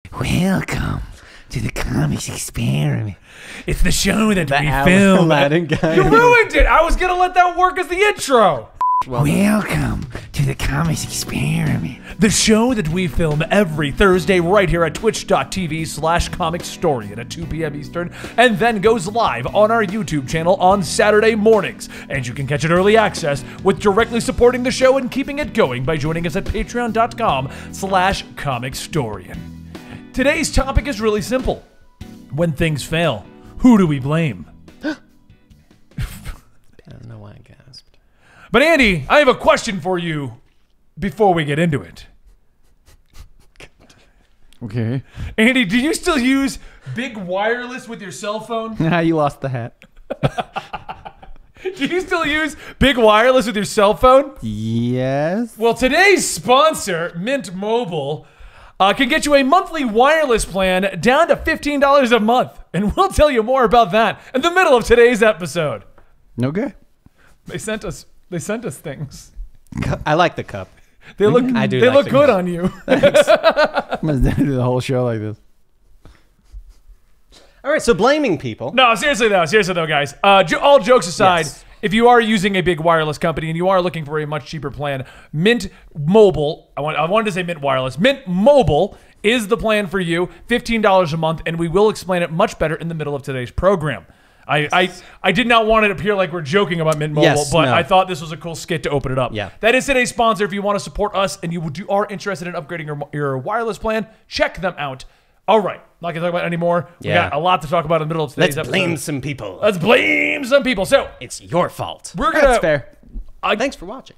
Welcome to the Comics Experiment. It's the show that we film. Aladdin guy. You ruined it. I was going to let that work as the intro. Welcome to the Comics Experiment. The show that we film every Thursday right here at twitch.tv/Comicstorian at 2 p.m. Eastern, and then goes live on our YouTube channel on Saturday mornings. And you can catch it early access with directly supporting the show and keeping it going by joining us at patreon.com/Comicstorian. Today's topic is really simple. When things fail, who do we blame? I don't know why I gasped. But Andy, I have a question for you before we get into it. Okay. Andy, do you still use big wireless with your cell phone? You lost the hat. Do you still use big wireless with your cell phone? Yes. Well, today's sponsor, Mint Mobile, can get you a monthly wireless plan down to $15 a month. And we'll tell you more about that in the middle of today's episode. Okay. They sent us things. I like the cup. They look I do. They like look good on you. I'm gonna do the whole show like this. All right, so blaming people. No, seriously though, guys. All jokes aside, Yes. if you are using a big wireless company and you are looking for a much cheaper plan, Mint Mobile, I wanted to say Mint Wireless, Mint Mobile is the plan for you, $15 a month, and we will explain it much better in the middle of today's program. I did not want it to appear like we're joking about Mint Mobile, Yes, but no. I thought this was a cool skit to open it up. Yeah. That is today's sponsor. If you want to support us and you are interested in upgrading your wireless plan, check them out. All right, not going to talk about it anymore. We Yeah. got a lot to talk about in the middle of today's Let's episode. blame some people. Let's blame some people. So It's your fault. we're gonna. That's fair. Thanks for watching.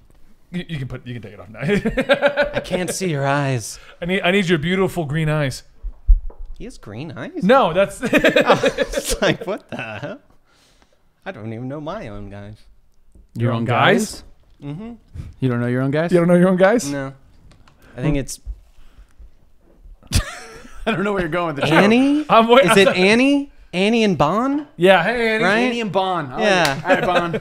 You can take it off now. I can't see your eyes. I need your beautiful green eyes. He has green eyes? No, that's It's like, what the hell? I don't even know my own guys. your own guys. Mm-hmm. You don't know your own guys? You don't know your own guys? No. I think it's I don't know where you're going with the Annie? I'm waiting. Is it Annie? Annie and Bon? Yeah. Hey, Annie. Right? Annie and Bon. Yeah. All right, Bon.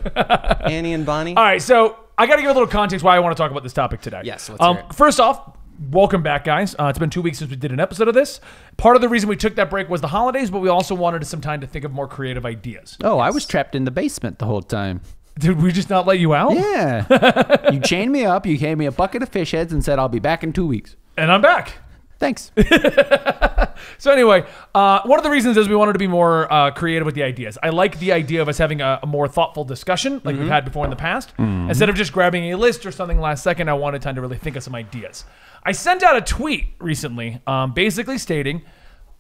Annie and Bonnie? All right, so I got to give a little context why I want to talk about this topic today. Yes, let's hear it. First off, welcome back, guys. It's been 2 weeks since we did an episode of this. Part of the reason we took that break was the holidays, but we also wanted some time to think of more creative ideas. Oh, I was trapped in the basement the whole time. Did we just not let you out? Yeah. You chained me up. You gave me a bucket of fish heads and said, I'll be back in 2 weeks. And I'm back. Thanks. So anyway, one of the reasons is we wanted to be more creative with the ideas. I like the idea of us having a more thoughtful discussion like we've had before in the past. Instead of just grabbing a list or something last second, I wanted time to really think of some ideas. I sent out a tweet recently basically stating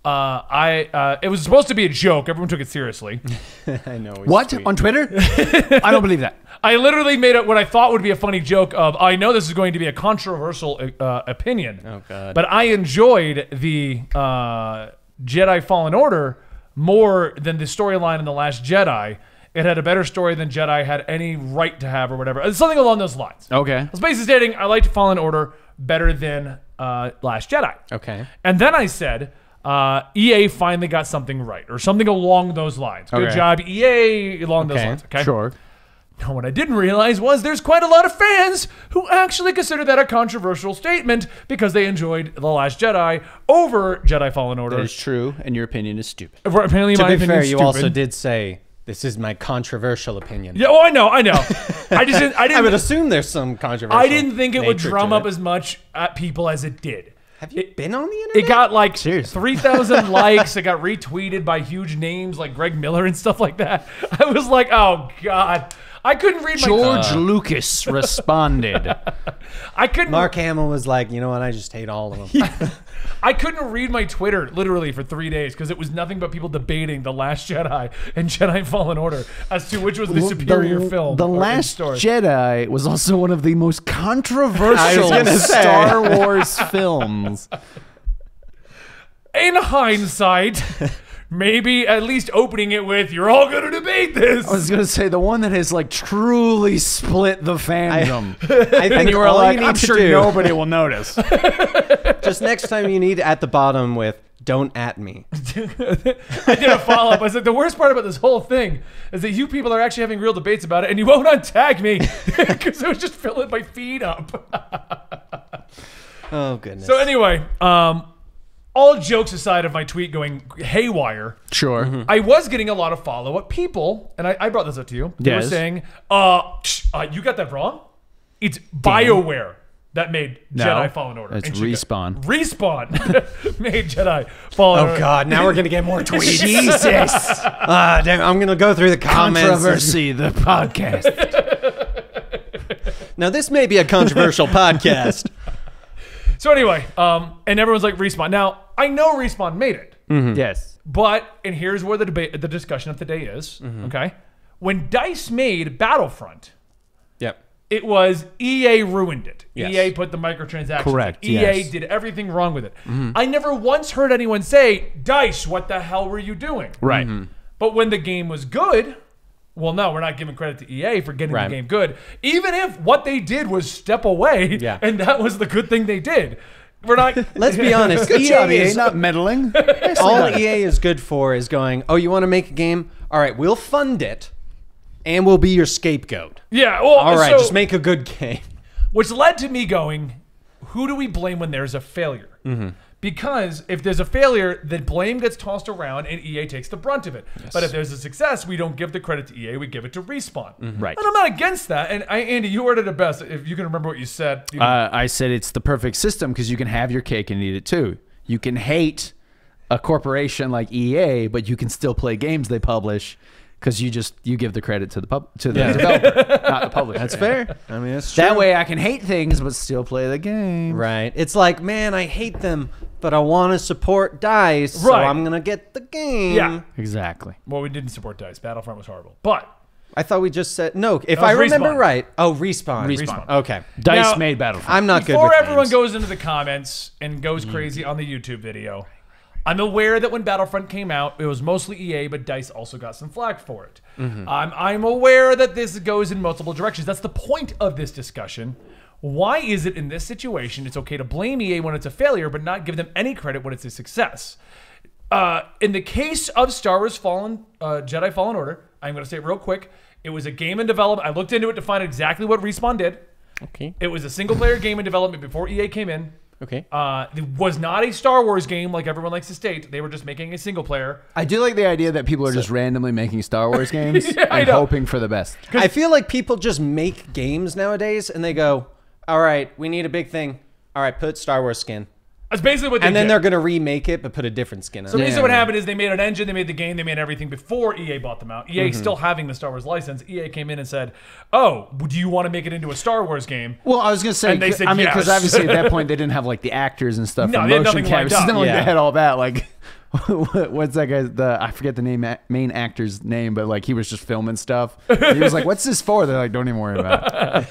it was supposed to be a joke. Everyone took it seriously. I know. What? On Twitter? I don't believe that. I literally made it what I thought would be a funny joke of, I know this is going to be a controversial opinion, Oh, God. but I enjoyed the Jedi Fallen Order more than the storyline in The Last Jedi. It had a better story than Jedi had any right to have or whatever. Something along those lines. Okay. I was basically stating I liked Fallen Order better than Last Jedi. Okay. And then I said, EA finally got something right, or something along those lines. Good Okay. job, EA, along those Okay. lines. Okay. Sure. Now, what I didn't realize was there's quite a lot of fans who actually consider that a controversial statement because they enjoyed The Last Jedi over Jedi Fallen Order. That is true, and your opinion is stupid. Apparently, To my be opinion fair, is you stupid. also did say, this is my controversial opinion. Yeah, oh, I know. I just I would assume there's some controversial I didn't think it would nature drum to up it. as much at people as it did. Have you been on the internet? It got like Seriously. 3,000 likes. It got retweeted by huge names like Greg Miller and stuff like that. I was like, oh, God. I couldn't read my... George Lucas responded. I couldn't... Mark Hamill was like, you know what? I just hate all of them. I couldn't read my Twitter literally for 3 days because it was nothing but people debating The Last Jedi and Jedi Fallen Order as to which was the superior film. The or Last story. Jedi was also one of the most controversial gonna say. Star Wars films. In hindsight, maybe at least opening it with, you're all going to debate this. I was gonna say the one that has like truly split the fandom. I think and you were all like, you need I'm to sure do, nobody will notice. just next time you need at the bottom with, don't at me. I did a follow-up. I said, the worst part about this whole thing is that you people are actually having real debates about it and you won't untag me because it was just filling my feed up. Oh, goodness. So anyway, all all jokes aside of my tweet going haywire, Sure. I was getting a lot of follow-up people, and I brought this up to you. They were Yes. saying, you got that wrong. It's BioWare that made Jedi Fallen Order. It's And she goes, Respawn. Respawn made Jedi Fallen Order. Oh God! Now we're gonna get more tweets. Jesus. Damn, I'm gonna go through the comments. Controversy, the podcast. Now this may be a controversial podcast. So anyway, and everyone's like Respawn. Now I know Respawn made it, Yes. but and here's where the debate, the discussion of the day is. Okay, when DICE made Battlefront, Yep. it was EA ruined it. Yes. EA put the microtransactions. Correct, EA yes. did everything wrong with it. I never once heard anyone say, DICE, what the hell were you doing? Right. But when the game was good, well, no, we're not giving credit to EA for getting Right. the game good. Even if what they did was step away, Yeah. and that was the good thing they did. We're not. Let's be honest. Good job, EA. is, Not meddling. all EA is good for is going, oh, you want to make a game? All right, we'll fund it, and we'll be your scapegoat. Yeah, well, All right, so, just make a good game. which led to me going, who do we blame when there's a failure? Because if there's a failure, the blame gets tossed around and EA takes the brunt of it. But if there's a success, we don't give the credit to EA, we give it to Respawn. Right. And I'm not against that. And Andy, you worded it best. If you can remember what you said. You I said it's the perfect system because you can have your cake and eat it too. You can hate a corporation like EA, but you can still play games they publish because you give the credit to the developer, not the publisher. That's fair. I mean, that's true. That way I can hate things but still play the game. Right. It's like, man, I hate them, but I want to support DICE, so Right. I'm going to get the game. Yeah. Exactly. Well, we didn't support DICE. Battlefront was horrible. But I thought we just said, no, if was I remember Respawn. right. Oh, Respawn. Respawn. Okay. DICE Now- made Battlefront. I'm not good before with everyone names. goes into the comments and goes crazy on the YouTube video, I'm aware that when Battlefront came out, it was mostly EA, but DICE also got some flack for it. I'm aware that this goes in multiple directions. That's the point of this discussion. Why is it in this situation it's okay to blame EA when it's a failure, but not give them any credit when it's a success? In the case of Star Wars Jedi Fallen Order, I'm going to say it real quick. It was a game in development. I looked into it to find exactly what Respawn did. Okay. It was a single-player game in development before EA came in. Okay. It was not a Star Wars game like everyone likes to state. They were just making a single player. I do like the idea that people are just randomly making Star Wars games Yeah, I and know. hoping for the best. I feel like people just make games nowadays, and they go, all right, we need a big thing. All right, put Star Wars skin. That's basically what they And then did. they're going to remake it, but put a different skin on So it. basically what happened is they made an engine, they made the game, they made everything before EA bought them out. EA still having the Star Wars license. EA came in and said, oh, do you want to make it into a Star Wars game? Well, I was gonna say, And they said I mean, because yes. obviously at that point they didn't have like the actors and stuff, No, and they had motion nothing lined capture. It's up. not like Yeah. they had all that. Like, what's that guy? I forget the main actor's name, but like he was just filming stuff. He was like, "What's this for?" They're like, "Don't even worry about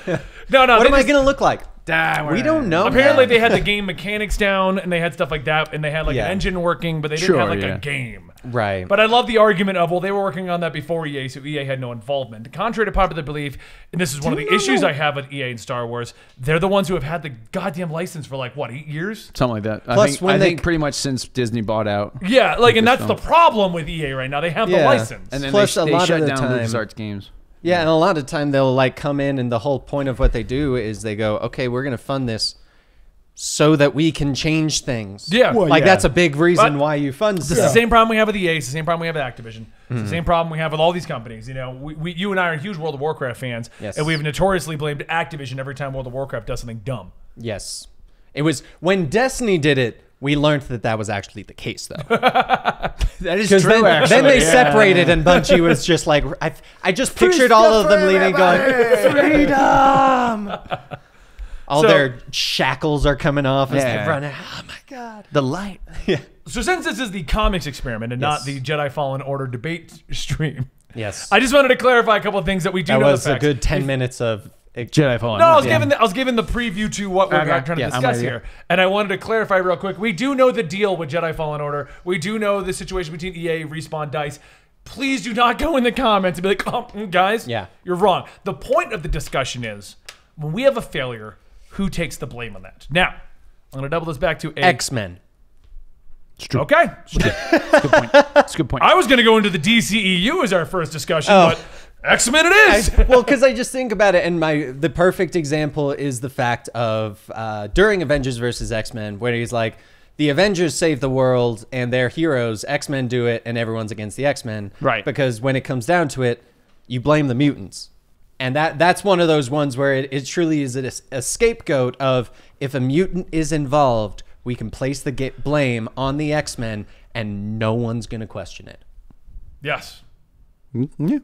it." No, What they am I just- going to look like? Nah, We don't know. Apparently man. they had the game mechanics down and they had stuff like that and they had like Yeah. an engine working, but they didn't Sure, have like yeah. a game. Right. But I love the argument of, well, they were working on that before EA, so EA had no involvement. Contrary to popular belief, and this is one of the issues I have with EA and Star Wars, they're the ones who have had the goddamn license for like, what, 8 years? Something like that. Plus, when I they- think pretty much since Disney bought out, Yeah, like, and that's Lucasfilm. the problem with EA right now. They have the Yeah. license. and then Plus, they a lot of shut the down time- LucasArts games. Yeah, and a lot of time they'll like come in, and the whole point of what they do is they go, okay, we're going to fund this so that we can change things. Yeah. Well, like yeah. that's a big reason But why you fund It's the stuff. same problem we have with EA. It's the same problem we have with Activision. It's the same problem we have with all these companies. You know, you and I are huge World of Warcraft fans, Yes. and we've notoriously blamed Activision every time World of Warcraft does something dumb. Yes. It was when Destiny did it, we learned that that was actually the case, though. That is Because true. then they yeah. separated, and Bungie was just like, I just pictured all of them leaving, going, freedom. All So- their shackles are coming off as Yeah. they run out. Oh my god. the light. So since this is the comics experiment and not Yes. the Jedi Fallen Order debate stream, Yes. I just wanted to clarify a couple of things that we do That know was the a facts. good 10 minutes of Jedi Fallen. No, I was Yeah. giving the preview to what we're Okay. trying to Yeah, I'm discuss with you. here, and I wanted to clarify real quick. We do know the deal with Jedi Fallen Order. We do know the situation between EA, Respawn, DICE. Please do not go in the comments and be like, oh, guys, Yeah. you're wrong. The point of the discussion is when we have a failure, who takes the blame on that? Now, I'm going to double this back to a X-Men. Okay. Good point. That's a good point. I was going to go into the DCEU as our first discussion, Oh. but X-Men it is. Well, because I just think about it, and the perfect example is the fact of during Avengers versus X-Men, where he's like, the Avengers save the world and they're heroes, X-Men do it, and everyone's against the X-Men. Right. Because when it comes down to it, you blame the mutants. And that's one of those ones where it truly is a scapegoat of, if a mutant is involved, we can place the blame on the X-Men and no one's going to question it. Yes. Yeah.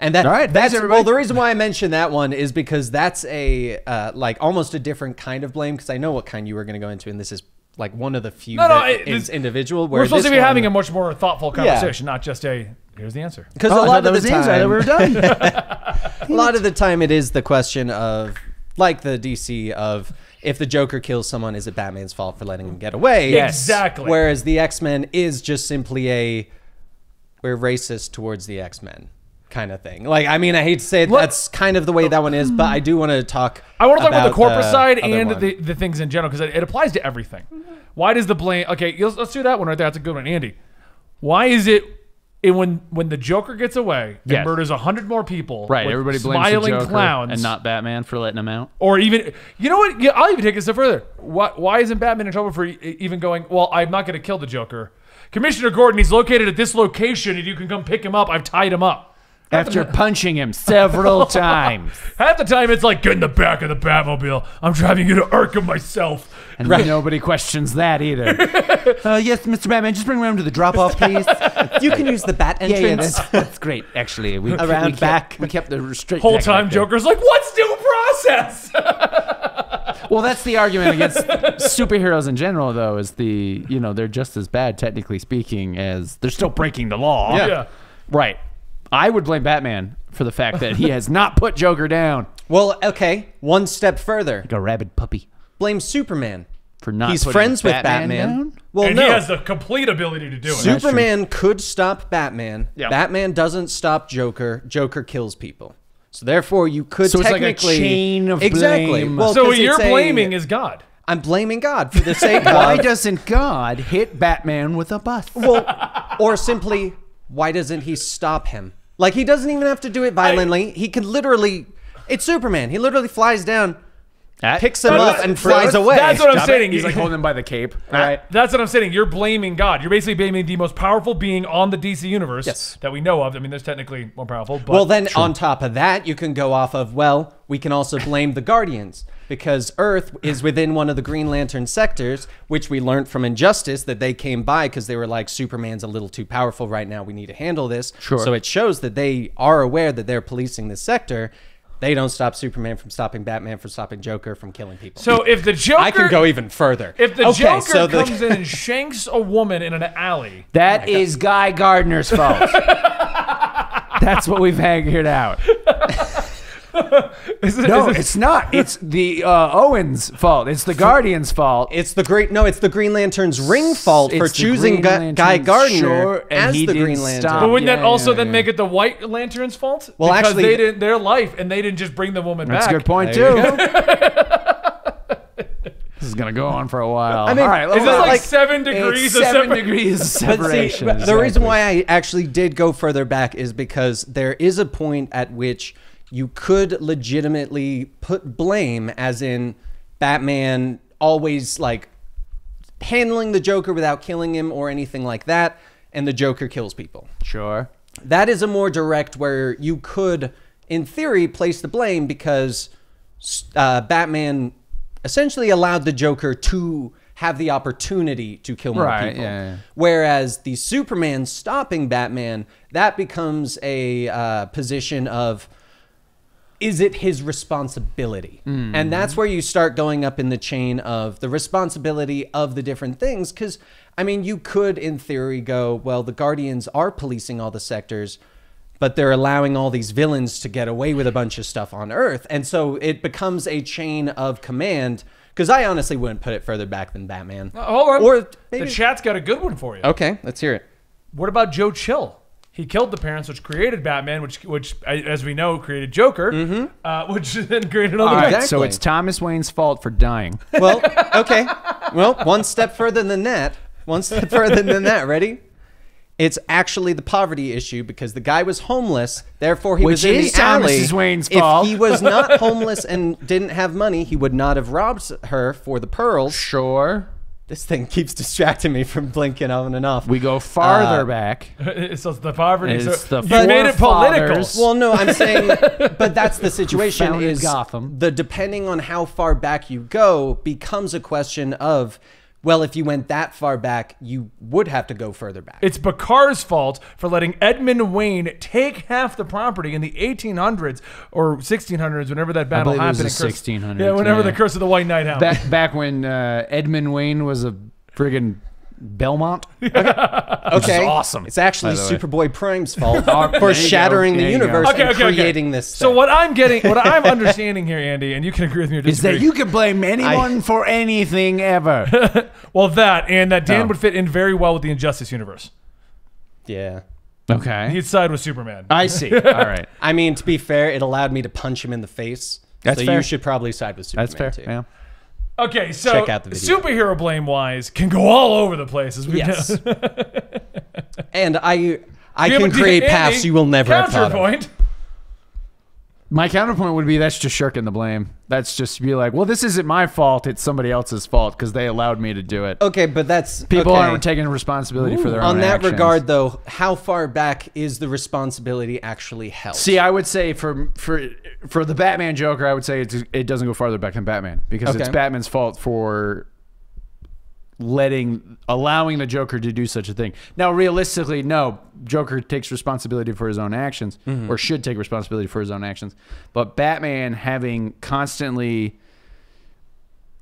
And that, All right, that's, thanks, well, the reason why I mentioned that one is because that's a, like, almost a different kind of blame, because I know what kind you were going to go into, and this is, like, one of the few that is individual. Where we're supposed to be one, having a much more thoughtful conversation, not just a, here's the answer. Because a lot of the time, we were done. a lot of the time it is the question of, like the DC, of if the Joker kills someone, is it Batman's fault for letting him get away? Yes. Exactly. Whereas the X-Men is just simply we're racist towards the X-Men kind of thing. Like, I mean, I hate to say it, that's kind of the way that one is, but I do want to talk about the corporate side and one. the things in general, because it applies to everything. Why does the blame... Okay, let's do that one right there. That's a good one. Andy, why is it when the Joker gets away and murders 100 more people, Right, with everybody blames smiling the Joker clowns, and not Batman for letting him out? or even... You know what? Yeah, I'll even take it a step further. Why isn't Batman in trouble for even going, well, I'm not going to kill the Joker. Commissioner Gordon, he's located at this location, and you can come pick him up. I've tied him up. After punching him several times. Half the time, it's like, get in the back of the Batmobile. I'm driving you to Arkham myself. And nobody questions that either. Yes, Mr. Batman, just bring him to the drop-off, please. You can use the bat entrance. That's great, actually. We back. We kept the restrict. Whole time, Joker's like, what's due process? Well, that's the argument against superheroes in general, though, is they're just as bad, technically speaking, as they're still breaking the law. Yeah. Right. I would blame Batman for the fact that he has not put Joker down. Well, okay, one step further. Like a rabid puppy. Blame Superman. For not He's putting friends with Batman Batman. down? Well, And no. he has the complete ability to do it. Superman could stop Batman. Yeah. Batman doesn't stop Joker. Joker kills people. So therefore, you could So it's like a technically chain of exactly. blame. Well, So 'cause what you're it's blaming is God. I'm blaming God for the sake Why of doesn't God hit Batman with a bus? or simply why doesn't he stop him? Like, he doesn't even have to do it violently. He can literally. It's Superman. He literally flies down, picks him up, and flies away. That's what I'm saying. He's like holding him by the cape. All right. That's what I'm saying. You're blaming God. You're basically blaming the most powerful being on the DC universe Yes. that we know of. I mean, there's technically more powerful. But Well, then on top of that, you can go off of, well, we can also blame the Guardians because Earth is within one of the Green Lantern sectors, which we learned from Injustice that they came by because they were like, Superman's a little too powerful right now. We need to handle this. Sure. So it shows that they are aware that they're policing this sector. They don't stop Superman from stopping Batman from stopping Joker from killing people. So if the Joker, I can go even further. If the Okay, Joker so the- comes in and shanks a woman in an alley, That is Guy Gardner's fault. That's what we've figured out. No, it's not. It's the Owens' fault. It's the Guardian's fault. It's the Green Lantern's ring fault for It's the choosing Green Guy Lantern's, Gardner sure, and as he the didn't Green Lantern. stop. but wouldn't that Yeah, also yeah, then yeah. make it the White Lantern's fault? Well, because actually- they didn't their life and they didn't just bring the woman That's back. a good point, There you too. This is going to go on for a while. I mean, all right, Is this well, like 7 degrees of 7 separation? degrees of But see, separation. the reason why I actually did go further back is because there is a point at which you could legitimately put blame, as in Batman always like handling the Joker without killing him or anything like that, and the Joker kills people. Sure. That is a more direct where you could, in theory, place the blame because Batman essentially allowed the Joker to have the opportunity to kill more Right, people. yeah. Whereas the Superman stopping Batman, that becomes a position of, is it his responsibility? And that's where you start going up in the chain of the responsibility of the different things. Because, I mean, you could, in theory, go, well, the Guardians are policing all the sectors, but they're allowing all these villains to get away with a bunch of stuff on Earth. And so it becomes a chain of command. Because I honestly wouldn't put it further back than Batman. Hold on. Or the maybe- chat's got a good one for you. Okay, let's hear it. What about Joe Chill? He killed the parents, which created Batman, which as we know, created Joker, which then created All another. right, Exactly. so it's Thomas Wayne's fault for dying. Well, okay. Well, one step further than that. Ready? It's actually the poverty issue because the guy was homeless. Therefore, he was Which in is the alley. Thomas Wayne's If fault. he was not homeless and didn't have money, he would not have robbed her for the pearls. Sure. This thing keeps distracting me from blinking on and off. We go farther back. So it's the poverty. It's So the you made it political. forefathers. Well, no, I'm saying, but that's the situation. Founded Is Gotham. the depending on how far back you go becomes a question of, well, if you went that far back, you would have to go further back. It's Bakar's fault for letting Edmund Wayne take half the property in the 1800s or 1600s, whenever that battle believe it was happened. the in Curse- 1600s, Yeah, whenever yeah. the Curse of the White Knight happened. Back when Edmund Wayne was a friggin' Belmont. Okay, awesome, It's actually by the way. Superboy Prime's fault There for you shattering go. the There you go. universe Okay, and okay, okay. creating this. So thing. what I'm understanding here, Andy, and you can agree with me or Is disagree. that you can blame anyone for anything ever. Well, that and that Dan No. would fit in very well with the Injustice universe. Yeah. Okay. He'd side with Superman. I see. All right. I mean, to be fair, it allowed me to punch him in the face. That's so fair. you should probably side with Superman That's fair. too. Yeah. Okay, so Check out the video. superhero blame wise can go all over the place as we Yes. know. And I Yeah, can but create Andy, paths you will never have thought of. counterpoint. My counterpoint would be that's just shirking the blame. That's just be like, well, this isn't my fault. It's somebody else's fault because they allowed me to do it. Okay, but that's People okay. aren't taking responsibility for their own On that actions. regard, though, how far back is the responsibility actually held? See, I would say for the Batman Joker, I would say it doesn't go farther back than Batman because it's Okay. Batman's fault for allowing the Joker to do such a thing. Now, realistically, no, Joker takes responsibility for his own actions or should take responsibility for his own actions. But Batman having constantly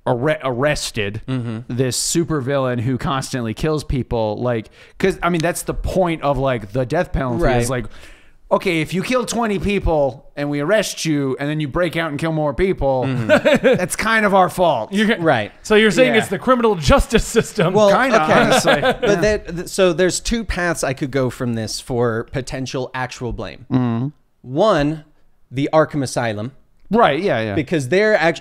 arrested this supervillain who constantly kills people, like, because I mean that's the point of like the death penalty Right. is like, okay, if you kill 20 people and we arrest you and then you break out and kill more people, that's kind of our fault. Right. So you're saying Yeah. it's the criminal justice system. Well, Kind of, okay. honestly. But so there's two paths I could go from this for potential actual blame. One, the Arkham Asylum, Right, yeah. because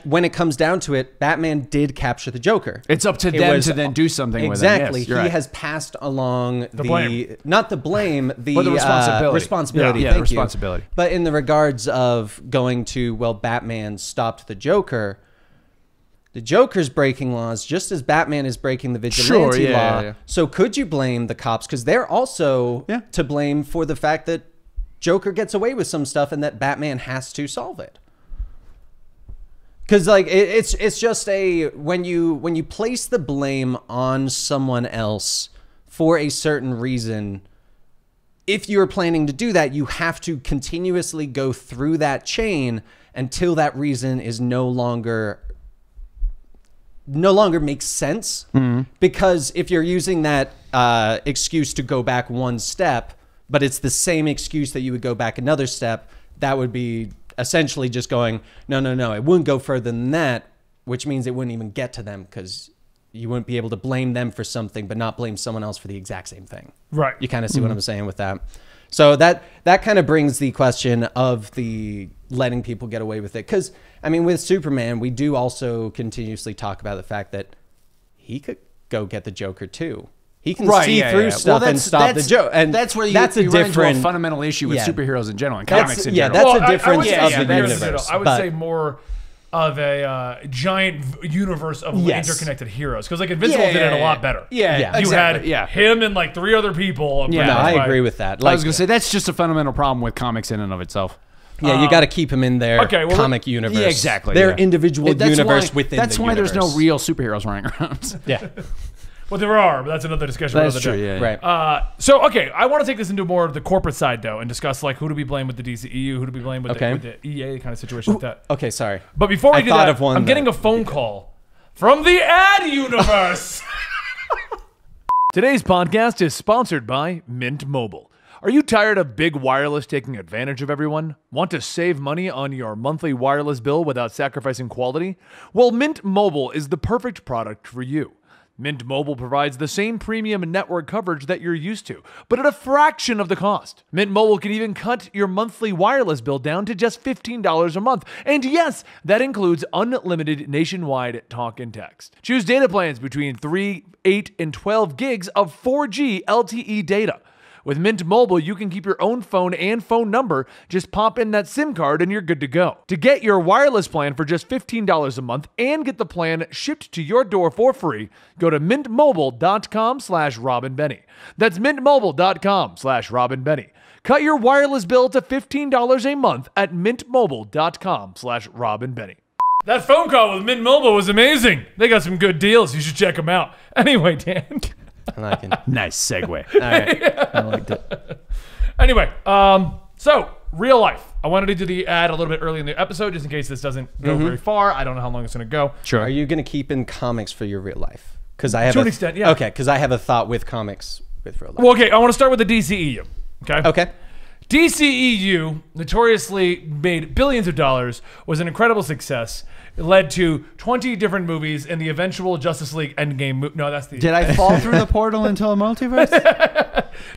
when it comes down to it, Batman did capture the Joker. It's up to It them was- to then do something Exactly. with it. Yes, he you're right. has passed along the blame. not the blame, the, But the responsibility. responsibility. Yeah, thank the responsibility. You. But in the regards of going to, well, Batman stopped the Joker. The Joker's breaking laws just as Batman is breaking the vigilante law. yeah. So could you blame the cops? Because they're also Yeah. to blame for the fact that Joker gets away with some stuff and that Batman has to solve it. Because like it's just when you place the blame on someone else for a certain reason, if you're planning to do that, you have to continuously go through that chain until that reason is no longer makes sense. Because if you're using that excuse to go back one step, but it's the same excuse that you would go back another step, that would be essentially just going, no, it wouldn't go further than that, which means it wouldn't even get to them because you wouldn't be able to blame them for something but not blame someone else for the exact same thing. right. You kind of see what I'm saying with that. So that kind of brings the question of the letting people get away with it. Because, I mean, with Superman, we do also continuously talk about the fact that he could go get the Joker too. He can see through stuff and stop the Joker. And that's where you that's a run into different a fundamental issue with Yeah. superheroes in general and That's- comics in yeah, general. that's a difference would say of the superheroes in universe, general. I would but- say more of a giant universe of Yes. interconnected heroes. Because like Invincible did it a lot better. Yeah, Yeah. You exactly. had him and like 3 other people. Yeah. No, I Right. agree with that. I was going to say that's just a fundamental problem with comics in and of itself. Yeah, you got to keep them in their okay, well, comic universe. Yeah, exactly. Their yeah. individual That's universe why, within That's the why universe. there's no real superheroes running around. Yeah, Well, there are, but that's another discussion. That's for another true, day. yeah. right. So, okay, I want to take this into more of the corporate side, though, and discuss, like, who do we blame with the DCEU, who do we blame with, Okay. the EA kind of situation like that. Okay, sorry. But before we I do thought that, of one I'm getting that a phone call from the ad universe. Today's podcast is sponsored by Mint Mobile. Are you tired of big wireless taking advantage of everyone? Want to save money on your monthly wireless bill without sacrificing quality? Well, Mint Mobile is the perfect product for you. Mint Mobile provides the same premium network coverage that you're used to, but at a fraction of the cost. Mint Mobile can even cut your monthly wireless bill down to just $15 a month. And yes, that includes unlimited nationwide talk and text. Choose data plans between 3, 8, and 12 gigs of 4G LTE data. With Mint Mobile, you can keep your own phone and phone number. Just pop in that SIM card and you're good to go. To get your wireless plan for just $15 a month and get the plan shipped to your door for free, go to mintmobile.com/RobinBenny. That's mintmobile.com/RobinBenny. Cut your wireless bill to $15 a month at mintmobile.com/RobinBenny. That phone call with Mint Mobile was amazing. They got some good deals. You should check them out. Anyway, Dan. I like it. Nice segue. All right. I liked it. Anyway, so real life. I wanted to do the ad a little bit early in the episode just in case this doesn't go very far. I don't know how long it's going to go. Sure. Are you going to keep in comics for your real life? Because I have To an extent, yeah. Okay, because I have a thought with comics with real life. Well, okay, I want to start with the DCEU. Okay. Okay. DCEU notoriously made billions of dollars, was an incredible success. It led to 20 different movies and the eventual Justice League Endgame. No, that's the. Did I fall through the portal into a multiverse?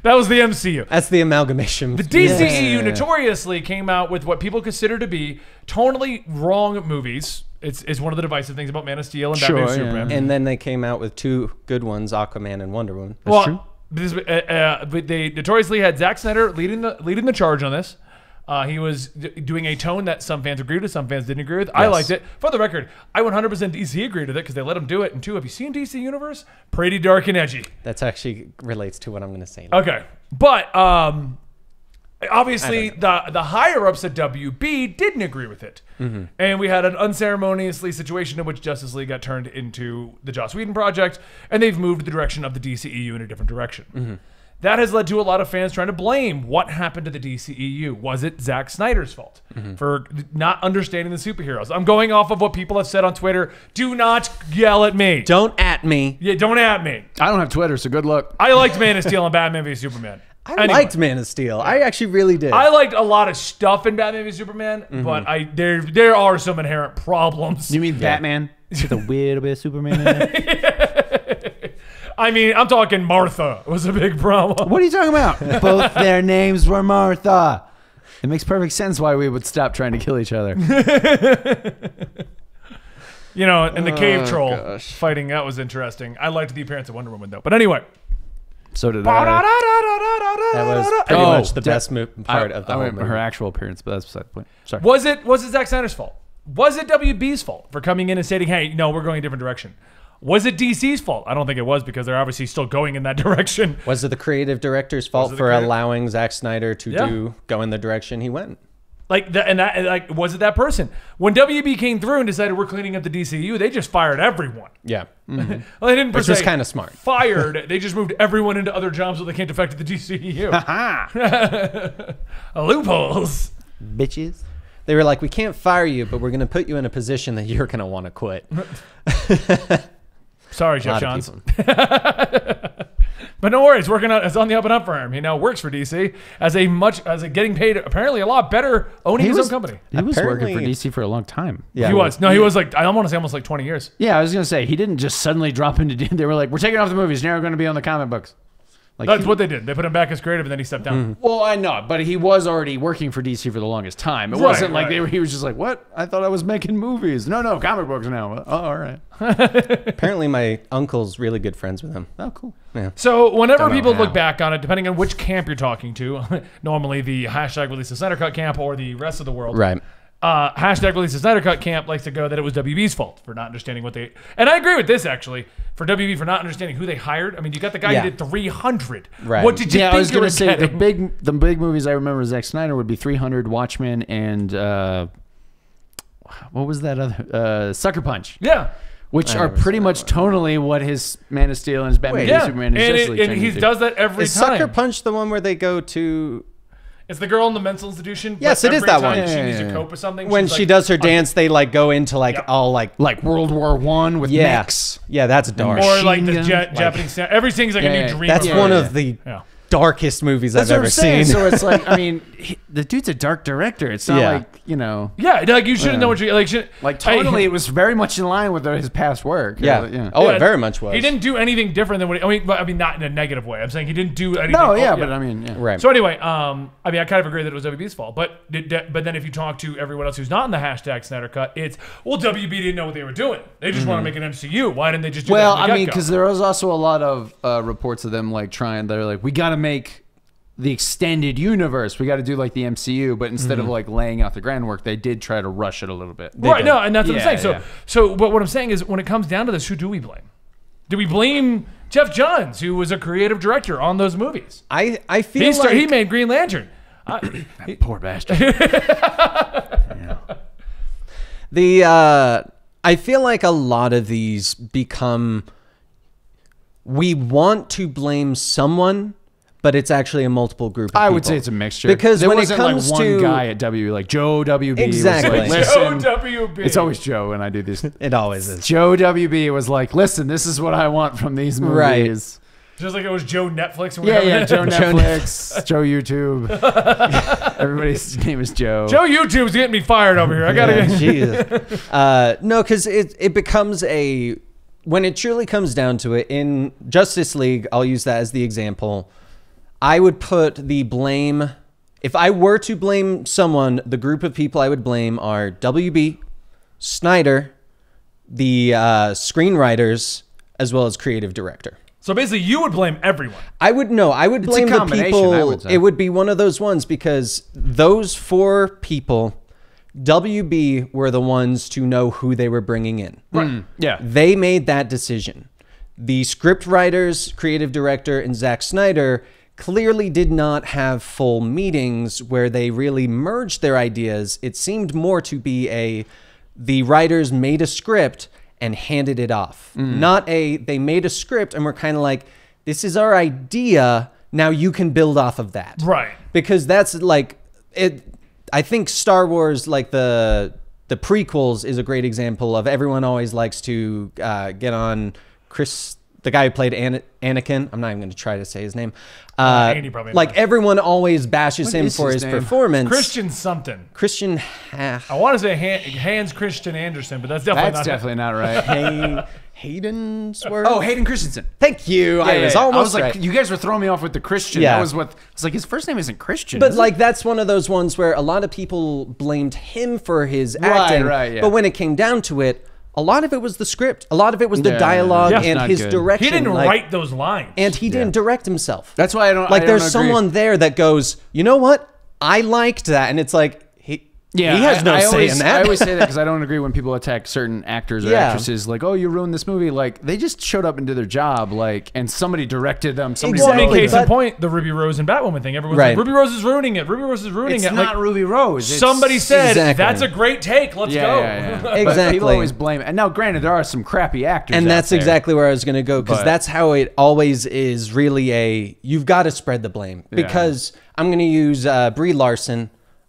That was the MCU. That's the amalgamation. The DCEU notoriously came out with what people consider to be tonally wrong movies. It's one of the divisive things about Man of Steel and Batman v Superman. And then they came out with two good ones, Aquaman and Wonder Woman. Well, true. But they notoriously had Zack Snyder leading the charge on this. He was doing a tone that some fans agreed with, some fans didn't agree with. Yes. I liked it. For the record, I 100% DC agreed with it because they let him do it. And two, have you seen DC Universe? Pretty dark and edgy. That's actually relates to what I'm going to say. Okay. But obviously the higher-ups at WB didn't agree with it. And we had an unceremoniously situation in which Justice League got turned into the Joss Whedon project, and they've moved the direction of the DCEU in a different direction. That has led to a lot of fans trying to blame what happened to the DCEU. Was it Zack Snyder's fault for not understanding the superheroes? I'm going off of what people have said on Twitter. Do not yell at me. Don't at me. Yeah, don't at me. I don't have Twitter, so good luck. I liked Man of Steel and Batman v Superman. I liked Man of Steel. I actually really did. I liked a lot of stuff in Batman v Superman, but there are some inherent problems. You mean Batman? With a little bit of Superman in it? I mean, I'm talking Martha was a big problem. What are you talking about? Both their names were Martha. It makes perfect sense why we would stop trying to kill each other. You know, and the cave troll fighting, that was interesting. I liked the appearance of Wonder Woman, though. But anyway. So did I. That was pretty much the best part of the whole movie. Her actual appearance, but that's beside the point. Sorry. Was it Zack Snyder's fault? Was it WB's fault for coming in and stating, hey, no, we're going a different direction? Was it DC's fault? I don't think it was because they're obviously still going in that direction. Was it the creative director's fault for allowing Zack Snyder to go in the direction he went? Like was it that person? When WB came through and decided we're cleaning up the DCU, they just fired everyone. Yeah. Well, they didn't Which was kind of smart. Fired. They just moved everyone into other jobs so they can't affect the DCU. Loopholes. Bitches. They were like, we can't fire you, but we're going to put you in a position that you're going to want to quit. Sorry, Jeff Johns. But no worries, it's on the up and up for him. He now works for DC as getting paid apparently a lot better owning his own company. He was working for DC for a long time. Yeah, he was. No, he was like, I want to say almost like 20 years. Yeah, I was gonna say he didn't just suddenly drop into. They were like, we're taking off the movies. Now we're going to be on the comic books. Like that's what they did. They put him back as creative, and then he stepped down. Well, I know, but he was already working for DC for the longest time. It wasn't like he was just like, what? I thought I was making movies. No, comic books now. Oh, all right. Apparently, my uncle's really good friends with him. Oh, cool. Yeah. So whenever people look back on it, depending on which camp you're talking to, normally the hashtag release the Snyder Cut camp or the rest of the world. Right. Hashtag release the Snyder Cut camp likes to go that it was WB's fault for not understanding what they... And I agree with this, actually, for WB for not understanding who they hired. I mean, you got the guy who did 300. Right. What did you think I was going to say, the big movies I remember Zack Snyder would be 300, Watchmen, and... what was that other... Sucker Punch. Yeah. Which are pretty much tonally what his Man of Steel and his Batman v Superman and Justice League and he does that every time. Is time. Sucker Punch the one where they go to... It's the girl in the mental institution. Yes, it is that one. She needs to cope with something. When she does her dance, they like go into like all like World War I with mechs. Yeah, that's dark. Or like the Japanese. Everything's like a new dream. That's one of the darkest movies I've ever seen. So it's like, I mean, the dude's a dark director. It's not like, you know. Yeah, like you shouldn't know what you like. Totally, it was very much in line with his past work. Yeah. Oh, it very much was. He didn't do anything different than what. I mean, not in a negative way. I'm saying he didn't do anything. No, but I mean, right. So anyway, I mean, I kind of agree that it was WB's fault, but then if you talk to everyone else who's not in the hashtag Snyder Cut, it's WB didn't know what they were doing. They just want to make an MCU. Why didn't they just do that? Well, I mean, because there was also a lot of reports of them like trying. They're like, we got to make the extended universe. We got to do like the MCU, but instead of like laying out the groundwork, they did try to rush it a little bit. Right, no, and that's what I'm saying. Yeah. But what I'm saying is, when it comes down to this, who do we blame? Do we blame Jeff Johns, who was a creative director on those movies? I feel like He made Green Lantern. That poor bastard. I feel like a lot of these become, we want to blame someone, but it's actually a multiple group of people. I would say it's a mixture. Because there when it wasn't comes like one to guy at WB, like Joe WB Exactly. was like, listen, Joe WB. it's always Joe when I do this. It always is. Joe WB was like, listen, this is what I want from these movies. Right. Just like it was Joe Netflix. Yeah, Joe Netflix, Joe YouTube. Everybody's name is Joe. Joe YouTube's getting me fired over here. I gotta get. Jesus. No, because it becomes a, when it truly comes down to it, in Justice League, I'll use that as the example. I would put the blame, if I were to blame someone, the group of people I would blame are WB, Snyder, the screenwriters, as well as creative director. So basically, you would blame everyone. I would blame the people. I would say. It would be one of those ones because those 4 people, WB were the ones to know who they were bringing in. Right. Yeah. They made that decision. The script writers, creative director, and Zack Snyder clearly did not have full meetings where they really merged their ideas. It seemed more to be the writers made a script and handed it off. Not they made a script and we're kind of like, this is our idea, now you can build off of that. Right. Because that's like, I think Star Wars, like the prequels is a great example of, everyone always likes to get on the guy who played Anakin. I'm not even going to try to say his name. Andy probably like knows. Everyone always bashes him is for his his name? performance. Christian something. Christian. I want to say Hans Christian Andersen, but that's definitely That's not. definitely not right. Hayden'sworth. Oh, Hayden Christensen. Thank you. I was almost like, right. you guys were throwing me off with the Christian. Yeah. That was what, I was like, his first name isn't Christian. But is it? like that's one of those ones where a lot of people blamed him for his acting. Right, yeah. But when it came down to it, a lot of it was the script. A lot of it was the Yeah, dialogue yeah. and Not his good. direction. He didn't like, write those lines. and he didn't direct himself. That's why I don't Like I there's don't agree. someone there that goes, you know what? I liked that, and it's like he has no say in that. I always say that because I don't agree when people attack certain actors or Yeah. actresses. Like, oh, you ruined this movie. Like, they just showed up and did their job. Like, and somebody directed them. Somebody Well, I mean, Exactly, case in but- point, the Ruby Rose and Batwoman thing. Everyone's Right. like, Ruby Rose is ruining it. Ruby Rose is ruining It's it. not Like, Ruby Rose. It's, somebody said, Exactly. that's a great take. Let's go. But Exactly. people always blame it. And now, granted, there are some crappy actors. And out that's there. exactly where I was going to go, because But- that's how it always is. Really, you've got to spread the blame. Because I'm going to use Brie Larson.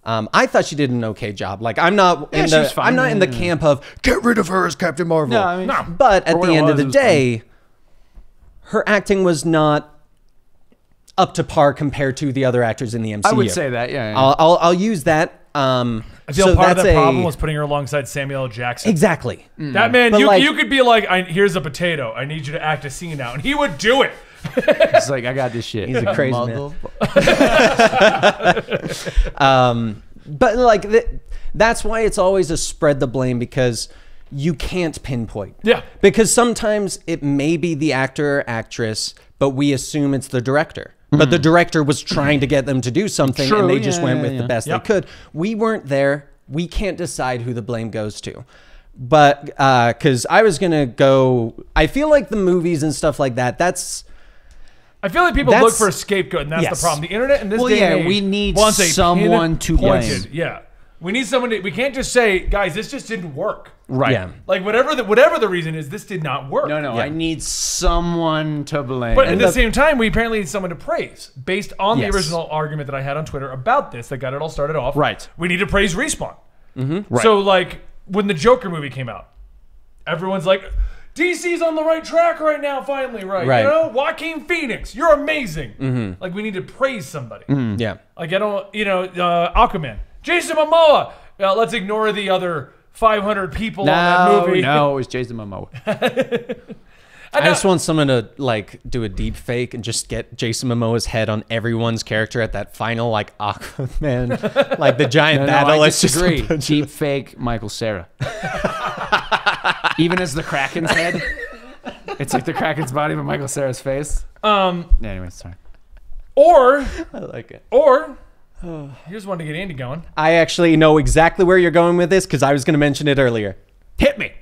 I thought she did an okay job. Like I'm not Yeah, in she was the fine. I'm not in the camp of get rid of her as Captain Marvel. No, I mean, No. But at For what the it end was, of it the was day, her acting was not up to par compared to the other actors in the MCU. I would say that. Yeah. I'll use that. I feel part of that problem was putting her alongside Samuel L. Jackson. exactly. That man, But like- you could be like, here's a potato. I need you to act a scene now. And he would do it. It's like, I got this shit. He's a crazy man. But like that's why it's always a spread the blame, because you can't pinpoint. Yeah. Because sometimes it may be the actor or actress, but we assume it's the director. But the director was trying to get them to do something, True, and they just yeah, went yeah, with yeah. the best Yep. they could. We weren't there. We can't decide who the blame goes to. But because I was going to go, I feel like the movies and stuff like that, I feel like people look That's- for a scapegoat, and that's Yes. the problem. The internet in this Well, day and yeah, age we need wants a someone to pinpointed- blame. Yeah. We need someone we can't just say, guys, this just didn't work. Right. Yeah. Like whatever the reason is, this did not work. No, Yeah. I need someone to blame. But at And the the- same time, we apparently need someone to praise based on Yes. the original argument that I had on Twitter about this that got it all started off. Right. We need to praise Respawn. Right. So like when the Joker movie came out, everyone's like, DC's on the right track right now, finally, right? Right. You know, Joaquin Phoenix, you're amazing. Like we need to praise somebody. yeah. Like I don't, Aquaman, Jason Momoa. Let's ignore the other 500 people on that movie. No, it was Jason Momoa. I just want someone to like do a deep fake and just get Jason Momoa's head on everyone's character at that final like Aquaman, like the giant battle. I It's just disagree. Deep fake Michael Cera. Even as the Kraken's head, it's like the Kraken's body, but Michael Cera's face. Anyway, sorry. Or I like it. Or here's one to get Andy going. I actually know exactly where you're going with this because I was going to mention it earlier. Hit me.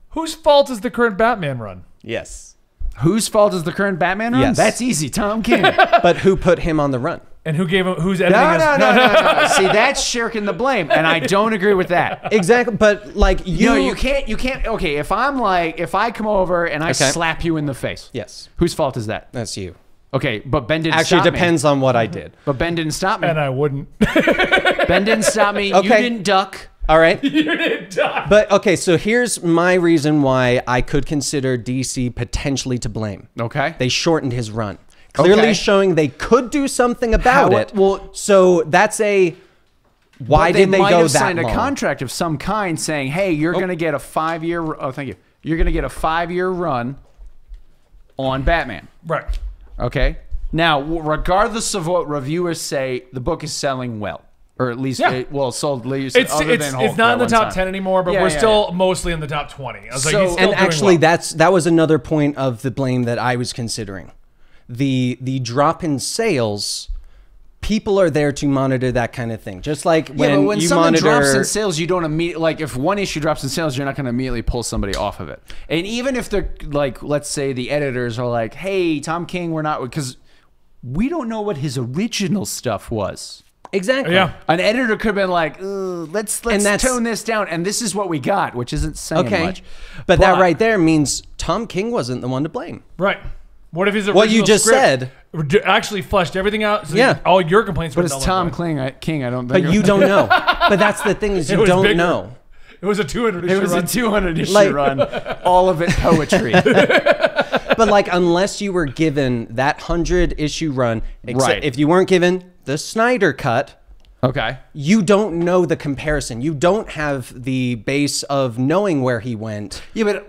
Whose fault is the current Batman run? Yes. Whose fault is the current Batman run? Yes. That's easy, Tom King. But who put him on the run? And who gave him? Who's editing? No. See, that's shirking the blame, and I don't agree with that. Exactly. But like You can't. Okay, if I come over and I slap you in the face. Yes. Whose fault is that? That's you. Okay, but Ben didn't Actually, stop me. depends on what I did. But Ben didn't stop me. And I wouldn't. Ben didn't stop me. Okay. You didn't duck. All right. You didn't die. But okay, so here's my reason why I could consider DC potentially to blame. Okay. They shortened his run, clearly Okay. showing they could do something about How- it. well- so that's a why But did they might go have that signed long? a contract of some kind saying, "Hey, you're going to get a 5-year." Oh, thank you. You're going to get a 5-year run on Batman. Right. Okay. Now, regardless of what reviewers say, the book is selling well, or at least sold. It's not in the top 10 anymore, but we're still mostly in the top 20. I was like, he's still And doing actually, well. that was another point of the blame that I was considering. The drop in sales. People are there to monitor that kind of thing. Just like when you someone monitor, drops in sales, you don't immediately, like, if one issue drops in sales, you're not going to immediately pull somebody off of it. And even if they're like, let's say the editors are like, "Hey, Tom King, we're not," because we don't know what his original stuff was. exactly. Yeah. An editor could have been like, let's that's- tone this down, and this is what we got, which isn't saying Okay. much. But that right there means Tom King wasn't the one to blame. Right. What if his original What you just script actually fleshed everything out? So Yeah. all your complaints were But it's null and Tom void. King. I don't think. But you don't know. But that's the thing is It you was don't bigger. know. It was a 200 It issue was run. a 200 issue Like- run, all of it poetry. But like unless you were given that 100-issue run, except Right. if you weren't given the Snyder cut, Okay. you don't know the comparison. You don't have the base of knowing where he went. Yeah, but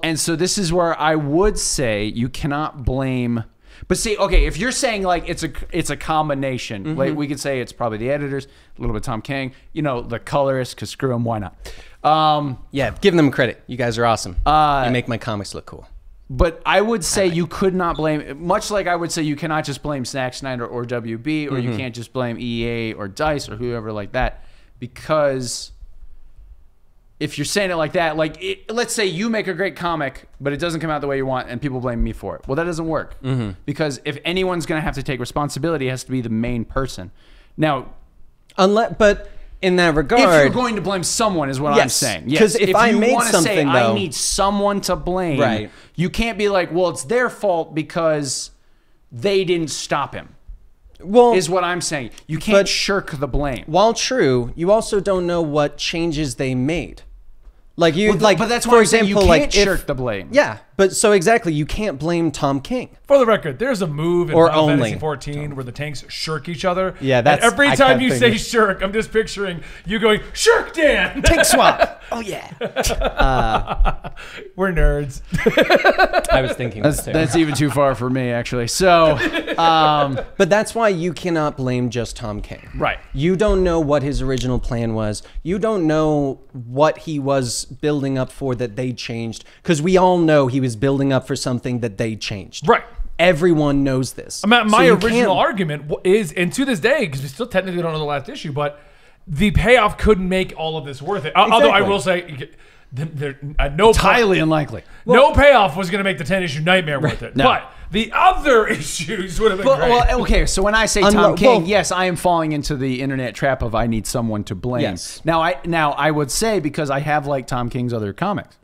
and so this is where I would say you cannot blame. But see, okay, if you're saying like it's a combination, like we could say it's probably the editors, a little bit Tom King, the colorists, because screw them, why not? Yeah, give them credit. You guys are awesome. You make my comics look cool. But I would say you could not blame, much like I would say you cannot just blame Zack Snyder or WB, or you can't just blame EA or DICE or whoever like that, because if you're saying it like that, let's say you make a great comic, but it doesn't come out the way you want, and people blame me for it. Well, that doesn't work, because if anyone's going to have to take responsibility, it has to be the main person. Now, But in that regard, if you're going to blame someone, is what I'm Yes, saying. 'cause if I you made wanna say, something, I though- need someone to blame. Right. You can't be like, well, it's their fault because they didn't stop him. well, Is what I'm saying. You can't But- shirk the blame. while true, you also don't know what changes they made. Like you, But that's why for I'm saying you example, can't like if- shirk the blame. Yeah, but so exactly, you can't blame Tom King. For the record, there's a move in Or Final only. Fantasy 14 where the tanks shirk each other. Yeah, and that's- every I time kept you say thinking- shirk, I'm just picturing you going, "Shirk, Dan!" Tank swap. Oh yeah. We're nerds. I was thinking that too. That's even too far for me, actually. So, But that's why you cannot blame just Tom King. Right. You don't know what his original plan was. You don't know what he was building up for that they changed. Because we all know he was building up for something that they changed. Right. Everyone knows this. My So you original can't- argument is, and to this day, because we still technically don't know the last issue, but the payoff couldn't make all of this worth it. Although I Exactly. will say, no highly unlikely. no payoff was going to make the 10-issue nightmare worth it. No. But the other issues would have been great. Well, okay, so when I say Tom Well- King, yes, I am falling into the internet trap of I need someone to blame. Yes. Now I would say, because I have liked Tom King's other comics.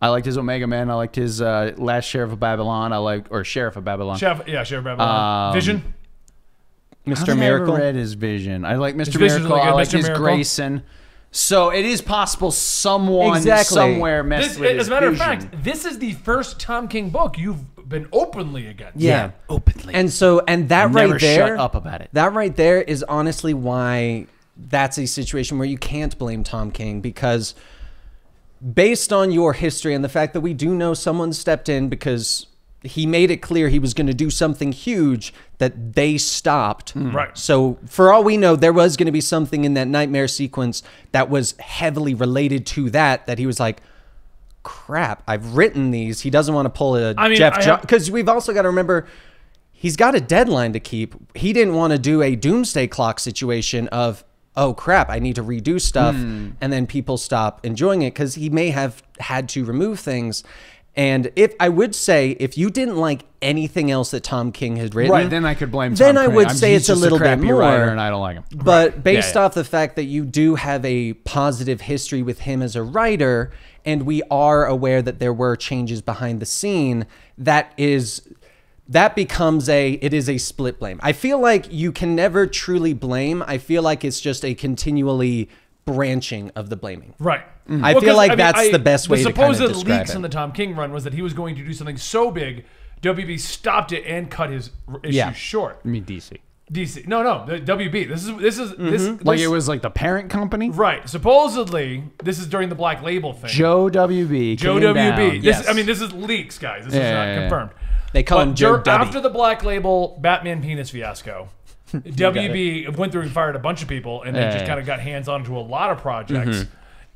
I liked his Omega Man. I liked his Last Sheriff of Babylon. Sheriff of Babylon. Sheriff Babylon. Vision. I Mr. never Miracle. read his Vision. I like Mr. Vision's Miracle. really good. I like Mr. his Miracle. Grayson. So it is possible someone Exactly. somewhere messed with his As a matter Vision. of fact, this is the first Tom King book you've been openly against. Yeah. openly. And so, and that Never right there, shut up about it. That right there is honestly why that's a situation where you can't blame Tom King, because based on your history and the fact that we do know someone stepped in because he made it clear he was going to do something huge that they stopped. Right. So for all we know, there was going to be something in that nightmare sequence that was heavily related to that he was like, crap, I've written these. He doesn't want to pull a I mean, Jeff I Johns, have- because we've also got to remember he's got a deadline to keep. He didn't want to do a doomsday clock situation of, oh crap, I need to redo stuff, and then people stop enjoying it, because he may have had to remove things. And if I would say, if you didn't like anything else that Tom King had written, Right, then I could blame Tom Then I King. would say he's it's a just little bit crappy more. writer and I don't like him. But based Yeah, yeah. off the fact that you do have a positive history with him as a writer, and we are aware that there were changes behind the scene, that becomes it is a split blame. I feel like you can never truly blame. I feel like it's just a continually branching of the blaming. Right. I feel like that's the best way to kind of The supposed describe leaks it. in the Tom King run was that he was going to do something so big, WB stopped it and cut his issues short. I mean DC. DC. No, the WB. This Like it was like the parent company? right. Supposedly, this is during the Black Label thing. Joe WB. Joe came WB. down. This, I mean, this is leaks, guys. This is not confirmed. They call him Joe W. After the Black Label Batman penis fiasco, WB went through and fired a bunch of people, and then just kind of got hands on to a lot of projects.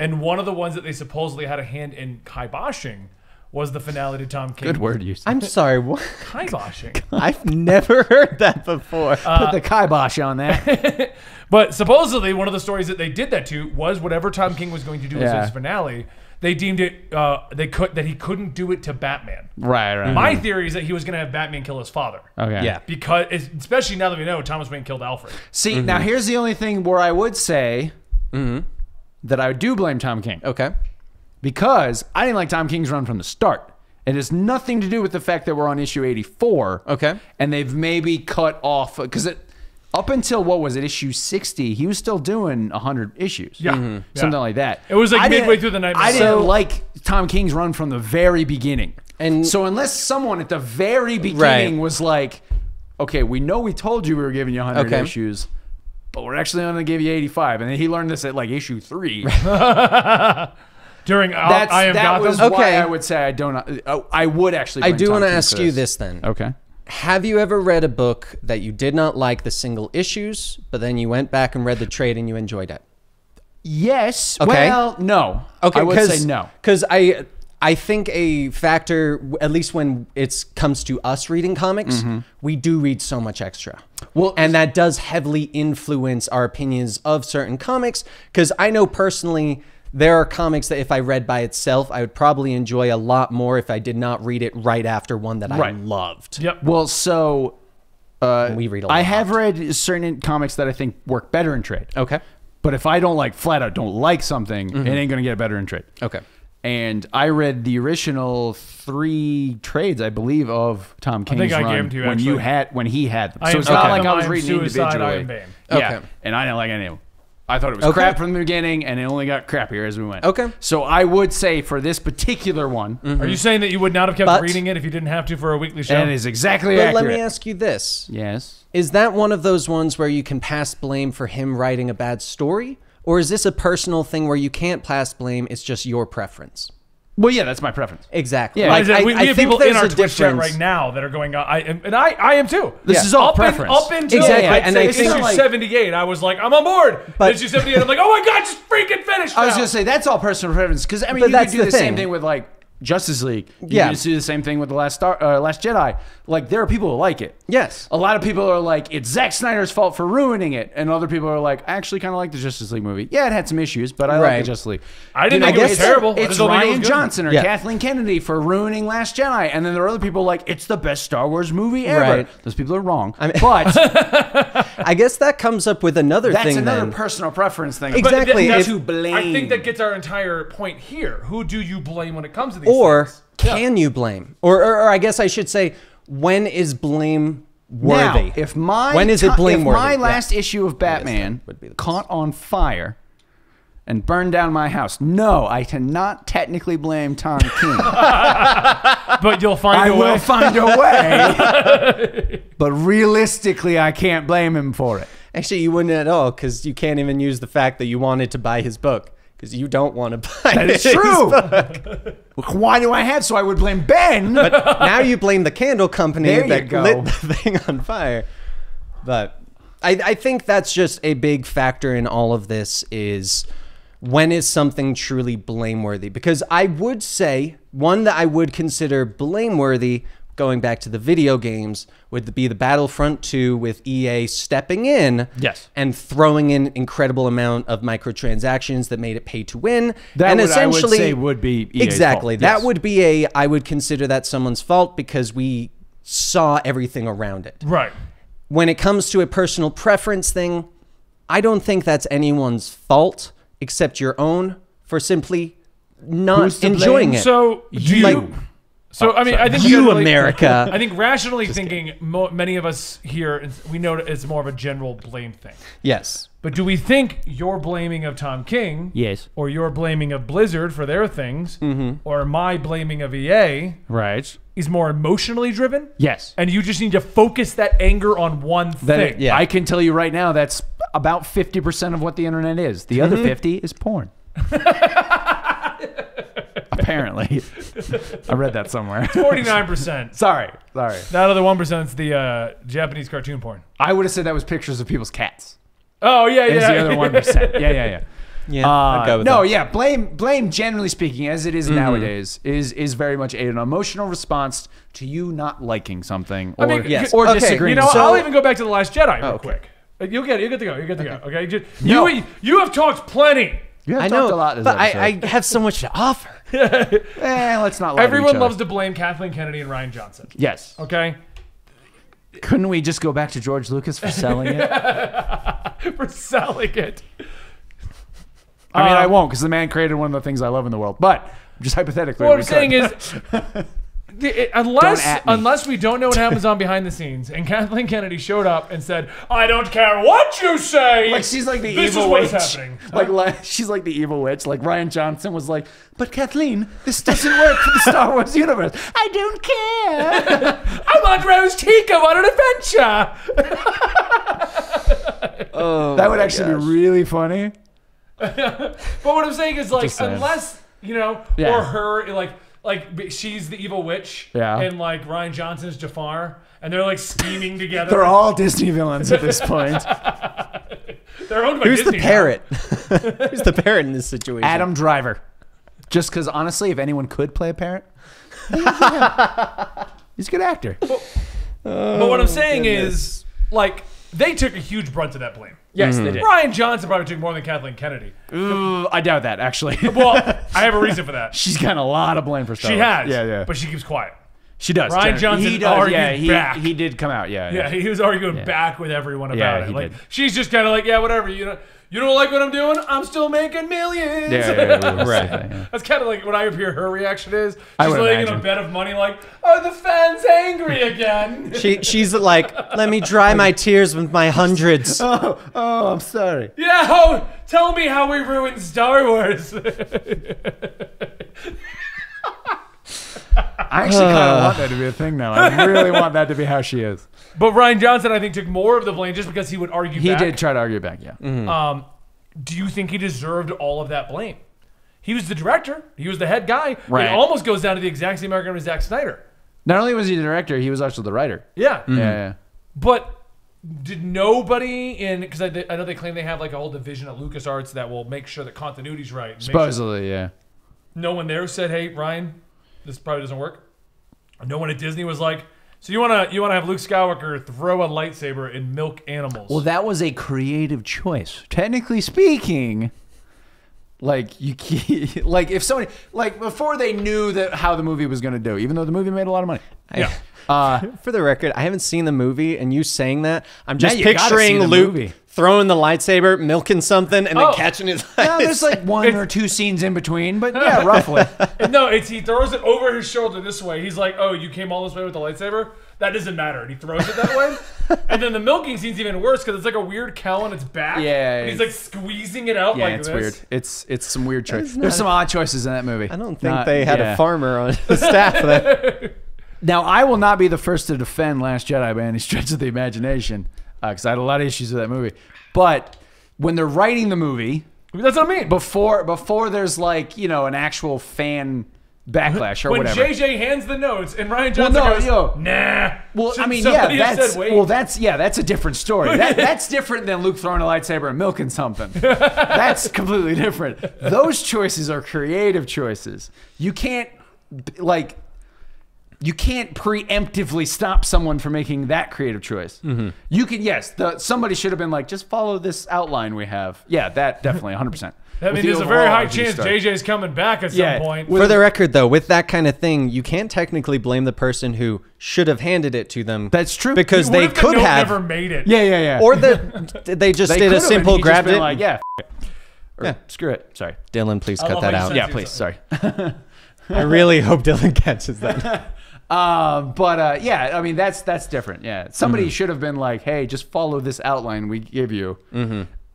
And one of the ones that they supposedly had a hand in kiboshing was the finale to Tom King. Good word use. I'm sorry, what? Kiboshing. I've never heard that before. Put the kibosh on that. But supposedly, one of the stories that they did that to was whatever Tom King was going to do as his finale. They deemed it that he couldn't do it to Batman. right. My theory is that he was going to have Batman kill his father. Okay. Yeah. Because, especially now that we know Thomas Wayne killed Alfred. See, now here's the only thing where I would say that I do blame Tom King. Okay. Because I didn't like Tom King's run from the start. It has nothing to do with the fact that we're on issue 84. Okay. And they've maybe cut off, because up until, what was it, issue 60, he was still doing 100 issues. Yeah. Something like that. It was like I didn't- midway through the Nightmare. I didn't like Tom King's run from the very beginning. And So unless someone at the very beginning was like, okay, we know we told you we were giving you 100 Okay. issues, but we're actually going to give you 85. And then he learned this at like issue 3. During I Am that Gotham. was Okay. why I would say I don't. I would actually. I blame do Tom want to King ask for you this then. Okay. Have you ever read a book that you did not like the single issues, but then you went back and read the trade and you enjoyed it? Yes. Okay. Well, no. Okay, I would say no. Because I think a factor, at least when it comes to us reading comics, we do read so much extra. Well, And that does heavily influence our opinions of certain comics. Because I know personally, there are comics that if I read by itself, I would probably enjoy a lot more if I did not read it right after one that I Right. loved. Yep. Well, so We read a lot. I have read certain comics that I think work better in trade. Okay. But if I don't like flat out don't like something, it ain't gonna get better in trade. Okay. And I read the original 3 trades, I believe, of Tom King's think I run gave them to you, when actually. he had them. I So Am it's not Gotham, like I was I Am reading Suicide, I individually. Am Bane. Yeah, Okay. and I didn't like any of them. I thought it was Okay. crap from the beginning, and it only got crappier as we went. Okay. So I would say for this particular one, Are you saying that you would not have kept But- reading it if you didn't have to for a weekly show? and it is exactly But accurate. let me ask you this. Yes. Is that one of those ones where you can pass blame for him writing a bad story? Or is this a personal thing where you can't pass blame, it's just your preference? Well, yeah, that's my preference. Exactly. Yeah. Like, we have think people in there's our a Twitch chat difference. right now that are going, I am too. This is all preference. Up until Exactly, I'd and say I think- issue like- 78, I was like, I'm on board. But- Issue 78, I'm like, oh my God, just freaking finish I was now. going to say, that's all personal preference. Because, I mean, But you could that's do the the same thing. thing with, like, Justice League. You Yeah. could do the same thing with the Last Jedi. Like, there are people who like it. Yes. A lot of people are like, it's Zack Snyder's fault for ruining it. And other people are like, I actually kind of like the Justice League movie. Yeah, it had some issues, but I like Right. the Justice League. I didn't You think know, it was guess terrible. I It's just don't think it was Ryan good. Johnson or Yeah. Kathleen Kennedy for ruining Last Jedi. And then there are other people like, it's the best Star Wars movie ever. Right. Those people are wrong. mean- but I guess that comes up with another that's thing another then. personal preference thing. Exactly. But th- that's If- to blame. I think that gets our entire point here. Who do you blame when it comes to these Or things? can you blame? Or I guess I should say, when is blame worthy? Now, if my when is it if blameworthy? my Yeah. last issue of Batman would be the best. caught on fire and burned down my house, no, I cannot technically blame Tom King. But you'll find I a way. will find a way, but realistically, I can't blame him for it. Actually, you wouldn't at all, because you can't even use the fact that you wanted to buy his book, because you don't want to buy That is his true. book. Why do I have? So I would blame Ben. Now you blame the candle company There you that go. lit the thing on fire. But I think that's just a big factor in all of this, is when is something truly blameworthy? Because I would say one that I would consider blameworthy going back to the video games, would be the Battlefront 2 with EA stepping in Yes. and throwing in incredible amount of microtransactions that made it pay to win. That and would, essentially, I would say would be EA's exactly. fault. That Yes. would be I would consider that someone's fault because we saw everything around it. Right. When it comes to a personal preference thing, I don't think that's anyone's fault except your own for simply not Who's to enjoying blame? it. So do you? Like, I mean, I think you, generally- America. I think rationally thinking, many of us here, we know it's more of a general blame thing. Yes. But do we think your blaming of Tom King, Yes. or your blaming of Blizzard for their things, or my blaming of EA Right. is more emotionally driven? Yes. And you just need to focus that anger on one thing. yeah. I can tell you right now that's about 50% of what the internet is. The other 50 is porn. Apparently. I read that somewhere. 49%. Sorry. That other 1% is the Japanese cartoon porn. I would have said that was pictures of people's cats. Oh, yeah, Is yeah. the other 1%. Yeah. Yeah, I'd go with no, that. yeah. Blame, generally speaking, as it is nowadays, is very much an emotional response to you not liking something or, yes. or Okay, disagreeing. You know, with I'll something. even go back to The Last Jedi real okay. quick. You'll get to go. Okay. No. You have talked plenty. You have I talked know, a lot this but episode. I have so much to offer. Let's not lie to Everyone each other. loves to blame Kathleen Kennedy and Ryan Johnson. Yes. Okay? Couldn't we just go back to George Lucas for selling it? For selling it. I mean, I won't because the man created one of the things I love in the world. But just hypothetically, What we I'm saying could. is, Don't at me. unless we don't know what happens on behind the scenes, and Kathleen Kennedy showed up and said, "I don't care what you say." Like she's like the this evil is what witch. is happening. Like she's like the evil witch. Like Ryan Johnson was like, but Kathleen, this doesn't work for the Star Wars universe. I don't care. I'm on Rose Tico on an adventure. That would actually be really funny. But what I'm saying is, like, Just saying. unless Yeah. or her, like she's the evil witch, Yeah. and like Ryan Johnson's Jafar, and they're like scheming together. They're all Disney villains at this point. They're owned by Who's Disney the now. parrot? Who's the parrot in this situation? Adam Driver. Just because, honestly, if anyone could play a parrot, he's a good actor. But what I'm saying is, like, they took a huge brunt of that blame. Yes, they did. Ryan Johnson probably took more than Kathleen Kennedy. I doubt that, actually. Well, I have a reason for that. She's gotten a lot of blame for Star She Wars. has, Yeah. but she keeps quiet. She does. Ryan generally. Johnson he does, argued back. He did come out, yeah. Yeah, he was arguing back with everyone about Yeah, it. he Like, did. she's just kind of like, yeah, whatever. You don't like what I'm doing? I'm still making millions. Yeah, Right. yeah. That's kind of like what I hear her reaction is. I She's would laying in a imagine. bed of money like, are the fans angry again? She's like, let me dry my tears with my hundreds. Oh, I'm sorry. Yeah, tell me how we ruined Star Wars. I actually kind of want that to be a thing now. I really want that to be how she is. But Ryan Johnson, I think, took more of the blame just because he would argue He back. did try to argue back, yeah. Do you think he deserved all of that blame? He was the director. He was the head guy. Right. It almost goes down to the exact same argument as Zack Snyder. Not only was he the director, he was also the writer. Yeah. Yeah. But did nobody because I know they claim they have like a whole division at LucasArts that will make sure that continuity's right. and make sure Supposedly, yeah. no one there said, "Hey, Ryan, this probably doesn't work." No one at Disney was like, "So you wanna have Luke Skywalker throw a lightsaber and milk animals?" Well, that was a creative choice. Technically speaking, like like if somebody like before they knew that how the movie was going to do, even though the movie made a lot of money. yeah. For the record, I haven't seen the movie, and you saying that, I'm just you gotta see picturing the Luke movie. throwing the lightsaber, milking something, and then catching his No, there's like one or two scenes in between, but yeah, roughly. No, he throws it over his shoulder this way. He's like, "Oh, you came all this way with the lightsaber? That doesn't matter." And he throws it that way. And then the milking scene's even worse because it's like a weird cowl on its back. Yeah, and he's like squeezing it out Yeah, like it's this. weird. It's some weird choices. not- There's some odd choices in that movie. I don't think they had a farmer on the staff of that. Now, I will not be the first to defend Last Jedi by any stretch of the imagination, because I had a lot of issues with that movie. But when they're writing the movie, That's what I mean. before there's like an actual fan backlash or when whatever. JJ hands the notes and Ryan Johnson goes, "Nah." Well, I Shouldn't mean, somebody yeah, have that's said, "Wait"? that's a different story. That's different than Luke throwing a lightsaber and milking something. That's completely different. Those choices are creative choices. You can't like you can't preemptively stop someone from making that creative choice. You can, yes, somebody should have been like, just follow this outline we have. Yeah, that definitely 100%. I mean, there's a very high chance JJ's coming back at some point. For the record, though, with that kind of thing, you can't technically blame the person who should have handed it to them. That's true. Because they could have never made it. Yeah. Or they just did a simple grabbed it. Like, screw it. Sorry. Dylan, please cut that out. Yeah, please. Sorry. I really hope Dylan catches that. Yeah, I mean, that's different. Yeah. Somebody should have been like, hey, just follow this outline we give you.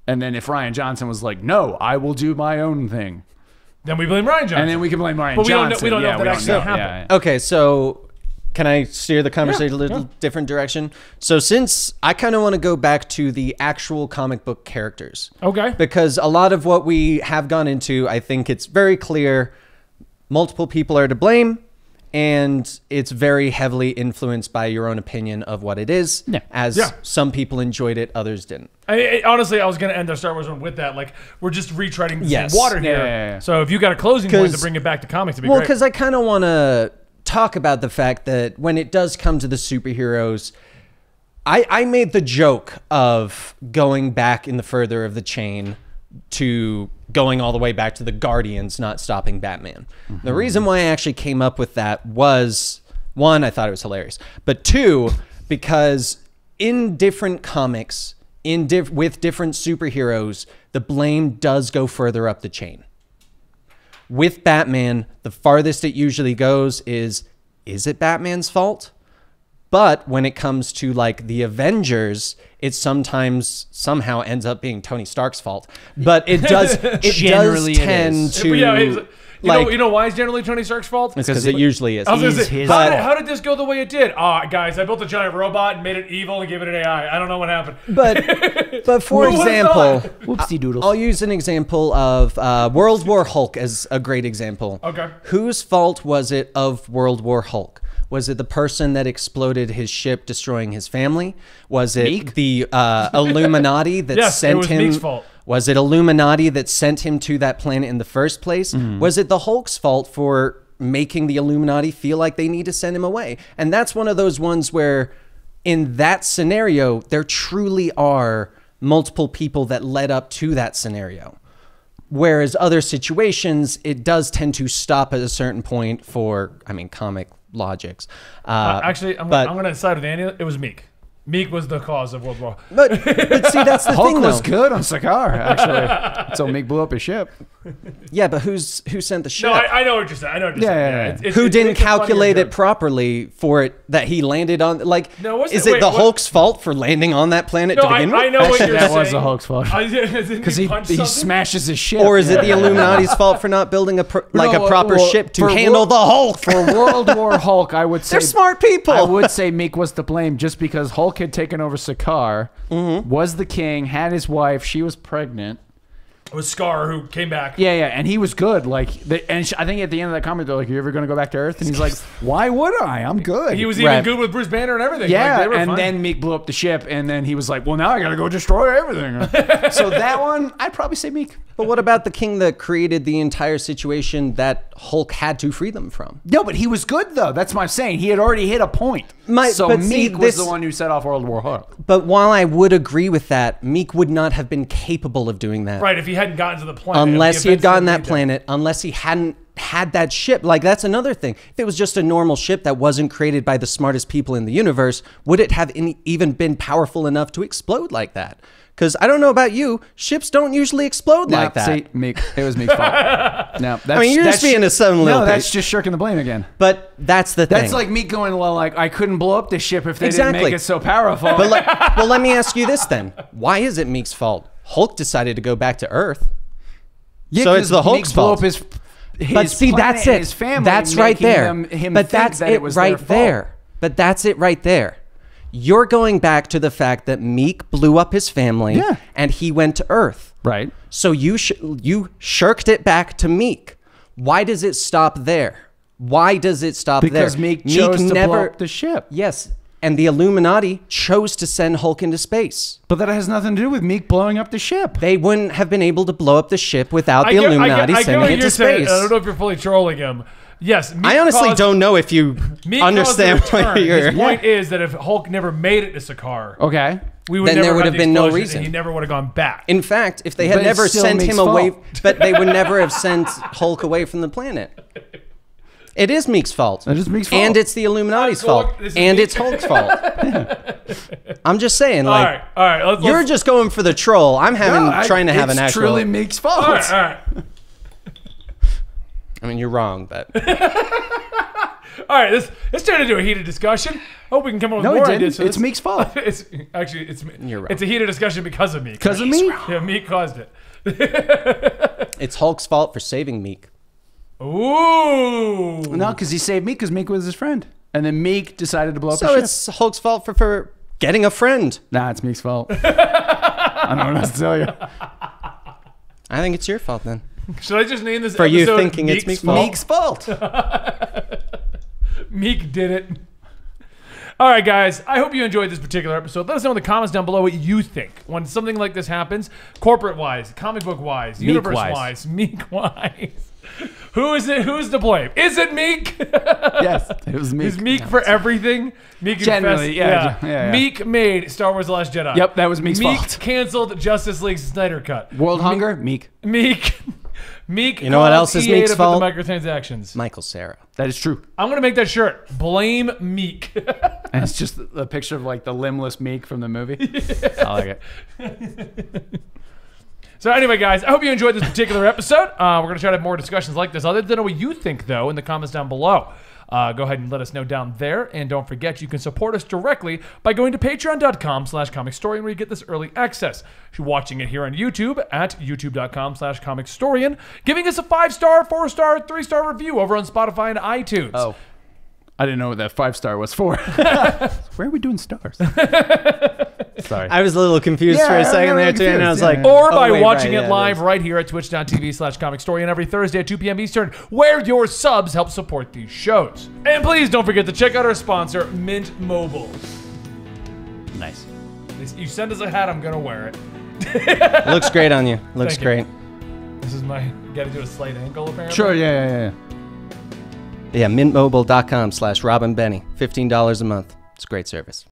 And then if Ryan Johnson was like, no, I will do my own thing. Then we blame Ryan Johnson. And then we can blame Ryan but Johnson. We don't know if that actually happened. Yeah. Okay, so can I steer the conversation a little different direction? So since I kind of want to go back to the actual comic book characters. Okay. Because a lot of what we have gone into, I think it's very clear multiple people are to blame. And it's very heavily influenced by your own opinion of what it is, as some people enjoyed it, others didn't. Honestly, I was going to end our Star Wars one with that. Like, we're just retreading the same water here. Yeah. So if you got a closing point to bring it back to comics, it'd be great. Well, because I kind of want to talk about the fact that when it does come to the superheroes, I made the joke of going back in the further of the chain to going all the way back to the Guardians not stopping Batman. The reason why I actually came up with that was, one, I thought it was hilarious, but two, because in different comics, with different superheroes, the blame does go further up the chain. With Batman, the farthest it usually goes is it Batman's fault? But when it comes to like the Avengers, it sometimes somehow ends up being Tony Stark's fault. But it does Generally tend to you know why it's generally Tony Stark's fault? It's because it usually is. I was gonna say, how did this go the way it did? Guys, I built a giant robot and made it evil and gave it an AI. I don't know what happened. But for example, whoopsie doodles. I'll use an example of World War Hulk as a great example. Okay. Whose fault was it of World War Hulk? Was it the person that exploded his ship, destroying his family? Was it the Illuminati that sent him? Meek's fault. Was it Illuminati that sent him to that planet in the first place? Was it the Hulk's fault for making the Illuminati feel like they need to send him away? And that's one of those ones where, in that scenario, there truly are multiple people that led up to that scenario. Whereas other situations, it does tend to stop at a certain point for, comic logics. Actually, I'm going to side with Andy. It was Meek. Meek was the cause of World War. But see, that's the Hulk thing, though. was good on Sakaar, actually. Until Meek blew up his ship. Yeah, but who sent the ship? No, I know what you're saying. I know what you're saying. Who didn't calculate it properly for it that he landed on? Like, no, is it the Hulk's fault for landing on that planet to begin with? I know what you're saying. That was the Hulk's fault. Because he smashes his ship. Or is it the Illuminati's fault for not building a proper ship to handle the Hulk? For World War Hulk, I would say... They're smart people. I would say Meek was to blame just because Hulk had taken over Sakaar, was the king, had his wife, she was pregnant. It was Scar who came back. Yeah, and he was good. Like, I think at the end of that comment, they're like, "You ever going to go back to Earth?" And he's like, "Why would I? I'm good." He was even good with Bruce Banner and everything. Yeah, and then Meek blew up the ship, and then he was like, "Well, now I got to go destroy everything." So that one, I'd probably say Meek. But what about the king that created the entire situation that Hulk had to free them from? No, but he was good though. That's what I'm saying. He had already hit a point. So Meek was the one who set off World War Hulk. But while I would agree with that, Meek would not have been capable of doing that. Right, if he hadn't gotten to the planet. Unless he had gotten that planet, unless he hadn't had that ship. Like, that's another thing. If it was just a normal ship that wasn't created by the smartest people in the universe, would it have even been powerful enough to explode like that? Because I don't know about you, ships don't usually explode like that. See, Meek, it was Meek's fault. No, you're just being a son little that's just shirking the blame again. But that's the thing. That's like Meek going, well, like, I couldn't blow up this ship if they didn't make it so powerful. But well, let me ask you this then. Why is it Meek's fault? Hulk decided to go back to Earth. Yeah, so it's the Hulk's fault. Blew up his but see, that's it. His family, that's right there. But that's it right there. But that's it right there. You're going back to the fact that Meek blew up his family and he went to Earth. Right. So you shirked it back to Meek. Why does it stop there? Why does it stop there? Because Meek chose to blow up the ship. Yes. And the Illuminati chose to send Hulk into space. But that has nothing to do with Meek blowing up the ship. They wouldn't have been able to blow up the ship without the Illuminati sending it to space. I don't know if you're fully trolling him. Yes, Meek I honestly caused- don't know if you Meek understand caused the what return. you're. His point is that if Hulk never made it to Sakaar, Okay. we would Then never there would have have been no explosion, reason. and he never would have gone back. In fact, if they had But it's never still sent Meek's him away, fault. but they would never have sent Hulk away from the planet. It is Meek's fault. It is Meek's fault. And it's the Illuminati's So look, fault. this is And Meek. it's Hulk's fault. I'm just saying, all like, right. you're just going for the troll. I'm trying to have an It's actual. truly Meek's fault. all right. I mean, you're wrong, but All right, this turned into a heated discussion. Hope we can come up with No, more it didn't. ideas. For It's this. Meek's fault. It's You're wrong. It's a heated discussion because of Meek. Because of Meek? Yeah, Meek caused it. it's Hulk's fault for saving Meek. Ooh. No, because he saved Meek because Meek was his friend. And then Meek decided to blow up So the ship. it's Hulk's fault for getting a friend. Nah, it's Meek's fault. I don't know what else to tell you. I think it's your fault then. Should I just name this For you episode thinking it's Meek's fault. Meek's fault. Meek did it. All right, guys. I hope you enjoyed this particular episode. Let us know in the comments down below what you think when something like this happens, corporate-wise, comic book-wise, universe-wise, Meek-wise. Who is it? Who's to blame? Is it Meek? Yes, it was Meek. Is Meek for everything? Meek Generally, confessed- yeah. Meek made Star Wars: The Last Jedi. Yep, that was Meek's Meek fault. canceled Justice League's Snyder Cut. World hunger, Meek. Meek. You know what else is Meek's fault? The microtransactions. Michael Cera. That is true. I'm gonna make that shirt. Blame Meek. And it's just a picture of like the limbless Meek from the movie. I like it. So anyway, guys, I hope you enjoyed this particular episode. We're going to try to have more discussions like this. Let us know what you think, though, in the comments down below. Go ahead and let us know down there. And don't forget, you can support us directly by going to patreon.com/Comicstorian, where you get this early access. If you're watching it here on YouTube, at youtube.com/Comicstorian, giving us a 5-star, 4-star, 3-star review over on Spotify and iTunes. Oh. I didn't know what that 5-star was for. Where are we doing stars? Sorry. I was a little confused Yeah, for a I'm second there, really too, and I was like, confused, Or oh, by wait, watching right, it yeah, live is. right here at twitch.tv/Comicstorian every Thursday at 2 p.m. Eastern, where your subs help support these shows. And please don't forget to check out our sponsor, Mint Mobile. Nice. You send us a hat, I'm going to wear it. Looks great on you. Looks Thank you. great. This is my, got to do a slight angle apparently. Sure, yeah. Yeah, mintmobile.com/RobinBenny. $15 a month. It's a great service.